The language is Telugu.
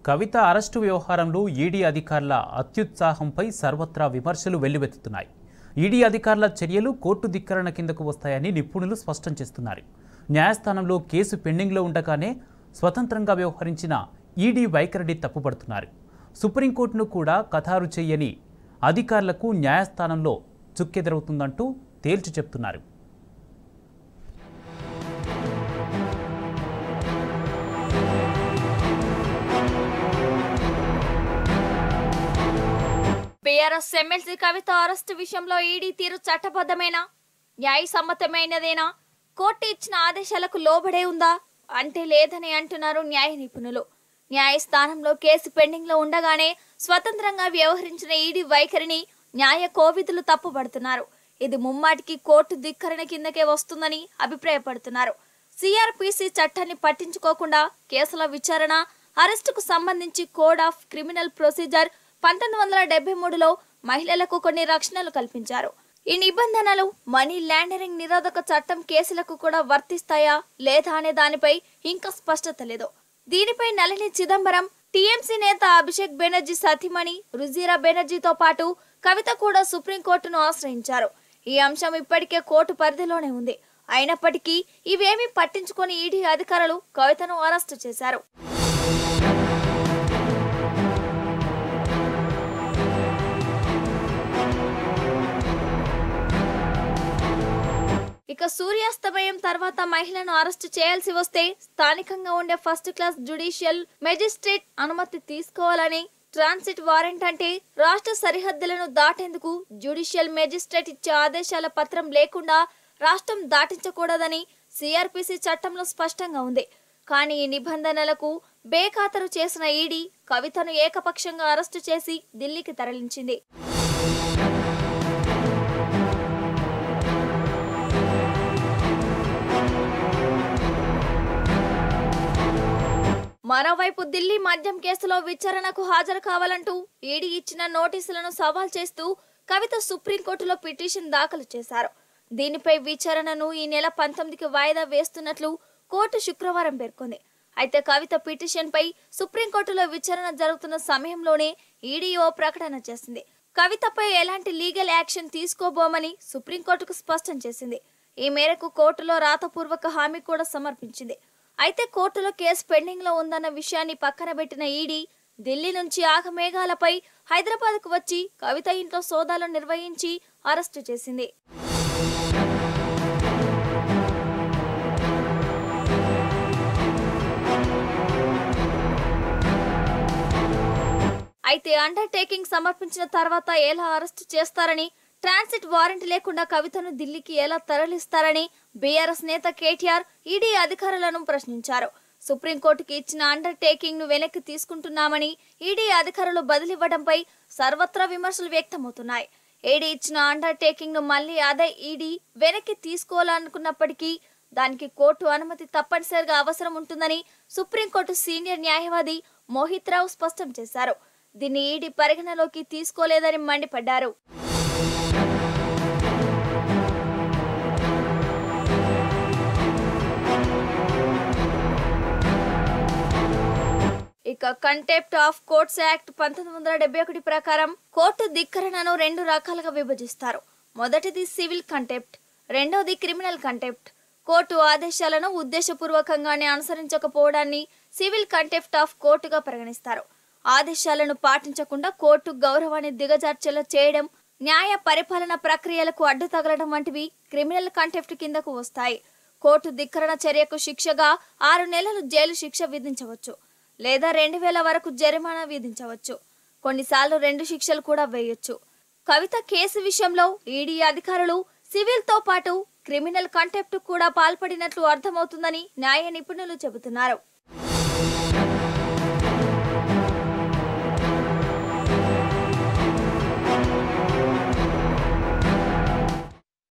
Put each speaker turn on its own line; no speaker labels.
కవిత అరెస్టు వ్యవహారంలో ఈడీ అధికారుల అత్యుత్సాహంపై సర్వత్రా విమర్శలు వెల్లువెత్తుతున్నాయి. ఈడీ అధికారుల చర్యలు కోర్టు ధిక్కరణ కిందకు వస్తాయని నిపుణులు స్పష్టం చేస్తున్నారు. న్యాయస్థానంలో కేసు పెండింగ్లో ఉండగానే స్వతంత్రంగా వ్యవహరించిన ఈడీ వైఖరిని తప్పుపడుతున్నారు. సుప్రీంకోర్టును కూడా ఖతారు చేయని అధికారులకు న్యాయస్థానంలో చుక్కెదురవుతుందంటూ తేల్చి చెప్తున్నారు.
బీఆర్ఎస్ ఎమ్మెల్సీ కవిత అరెస్టు విషయంలో ఈడీ తీరు చట్టబద్ధమేనా, న్యాయసమ్మతమైనదేనా, కోర్టు ఇచ్చిన ఆదేశాలకు లోబడే ఉందా అంటే లేదని అంటున్నారు న్యాయ నిపుణులు. న్యాయస్థానంలో కేసు పెండింగ్ లో ఉండగానే స్వతంత్రంగా వ్యవహరించిన ఈడీ వైఖరిని న్యాయ కోవిదులు తప్పుపడుతున్నారు. ఇది ముమ్మాటికి కోర్టు ధిక్కరణ కిందకే వస్తుందని అభిప్రాయపడుతున్నారు. సిఆర్పిసి చట్టాన్ని పట్టించుకోకుండా కేసుల విచారణ, అరెస్టుకు సంబంధించి కోడ్ ఆఫ్ క్రిమినల్ ప్రొసీజర్ 1973లో మహిళలకు కొన్ని రక్షణలు కల్పించారు. ఈ నిబంధనలు మనీ లాండరింగ్ నిరోధక చట్టం కేసులకు కూడా వర్తిస్తాయా లేదా అనే దానిపై ఇంకా స్పష్టత లేదు. దీనిపై నళిని చిదంబరం, టీఎంసీ నేత అభిషేక్ బెనర్జీ సతీమణి రుజీరా బెనర్జీతో పాటు కవిత కూడా సుప్రీంకోర్టును ఆశ్రయించారు. ఈ అంశం ఇప్పటికే కోర్టు పరిధిలోనే ఉంది. అయినప్పటికీ ఇవేమీ పట్టించుకొని ఈడీ అధికారులు కవితను అరెస్టు చేశారు. ఇక సూర్యాస్తమయం తర్వాత మహిళను అరెస్టు చేయాల్సి వస్తే స్థానికంగా ఉండే ఫస్ట్ క్లాస్ జ్యుడిషియల్ మెజిస్ట్రేట్ అనుమతి తీసుకోవాలని, ట్రాన్సిట్ వారెంట్ అంటే రాష్ట్ర సరిహద్దులను దాటేందుకు జ్యుడిషియల్ మెజిస్ట్రేట్ ఇచ్చే ఆదేశాల పత్రం లేకుండా రాష్ట్రం దాటించకూడదని సిఆర్పిసి చట్టంలో స్పష్టంగా ఉంది. కానీ ఈ నిబంధనలకు బేఖాతరు చేసిన ఈడీ కవితను ఏకపక్షంగా అరెస్టు చేసి ఢిల్లీకి తరలించింది. మరోవైపు ఢిల్లీ మద్యం కేసులో విచారణకు హాజరు కావాలంటూ ఈడీ ఇచ్చిన నోటీసులను సవాల్ చేస్తూ కవిత సుప్రీంకోర్టులో పిటిషన్ దాఖలు చేశారు. దీనిపై విచారణను ఈ నెల 19కి వాయిదా వేస్తున్నట్లు కోర్టు శుక్రవారం పేర్కొంది. అయితే కవిత పిటిషన్ పై సుప్రీంకోర్టులో విచారణ జరుగుతున్న సమయంలోనే ఈడీ ఓ ప్రకటన చేసింది. కవితపై ఎలాంటి లీగల్ యాక్షన్ తీసుకోబోమని సుప్రీంకోర్టుకు స్పష్టం చేసింది. ఈ మేరకు కోర్టులో రాతపూర్వక హామీ కూడా సమర్పించింది. అయితే కోర్టులో కేసు పెండింగ్ లో ఉందన్న విషయాన్ని పక్కన పెట్టిన ఈడీ ఢిల్లీ నుంచి ఆగమేఘాలపై హైదరాబాద్ కు వచ్చి కవిత ఇంట్లో సోదాలు నిర్వహించి అరెస్టు చేసింది. అయితే అండర్టేకింగ్ సమర్పించిన తర్వాత ఎలా అరెస్టు చేస్తారని, ట్రాన్సిట్ వారెంట్ లేకుండా కవితను ఢిల్లీకి ఎలా తరలిస్తారని బీఆర్ఎస్ నేత కేటీఆర్ ఈడీ అధికారులను ప్రశ్నించారు. సుప్రీంకోర్టుకి ఇచ్చిన అండర్టేకింగ్ ను వెనక్కి తీసుకుంటున్నామని ఈడీ అధికారులు బదిలివ్వడంపై సర్వత్రా విమర్శలు వ్యక్తమవుతున్నాయి. ఈడీ ఇచ్చిన అండర్టేకింగ్ ను మళ్లీ అదే ఈడీ వెనక్కి తీసుకోవాలనుకున్నప్పటికీ దానికి కోర్టు అనుమతి తప్పనిసరిగా అవసరం ఉంటుందని సుప్రీంకోర్టు సీనియర్ న్యాయవాది మోహిత్ రావు స్పష్టం చేశారు. దీన్ని ఈడీ పరిగణలోకి తీసుకోలేదని మండిపడ్డారు. ఇక కంటెంప్ట్ ఆఫ్ కోర్ట్స్ యాక్ట్ 1971 ప్రకారం కోర్టు ధిక్కరణను 2 రకాలుగా విభజిస్తారు. మొదటిది సివిల్ కంటెంప్ట్, రెండోది క్రిమినల్ కంటెంప్ట్. కోర్టు ఆదేశాలను ఉద్దేశపూర్వకంగానే అనుసరించకపోవడాన్ని సివిల్ కంటెంప్ట్ ఆఫ్ కోర్టుగా పరిగణిస్తారు. ఆదేశాలను పాటించకుండా కోర్టు గౌరవాన్ని దిగజార్చేలా చేయడం, న్యాయ పరిపాలన ప్రక్రియలకు అడ్డు తగలడం వంటివి క్రిమినల్ కంటెంప్ట్ కిందకు వస్తాయి. కోర్టు ధిక్కరణ చర్యకు శిక్షగా 6 నెలలు జైలు శిక్ష విధించవచ్చు లేదా 2000 వరకు జరిమానా విధించవచ్చు. కొన్నిసార్లు 2 శిక్షలు కూడా వేయొచ్చు. కవిత కేసు విషయంలో ఈడీ అధికారులు సివిల్ తో పాటు క్రిమినల్ కంటెంప్ట్ కూడా పాల్పడినట్లు అర్థమవుతుందని న్యాయ నిపుణులు చెబుతున్నారు.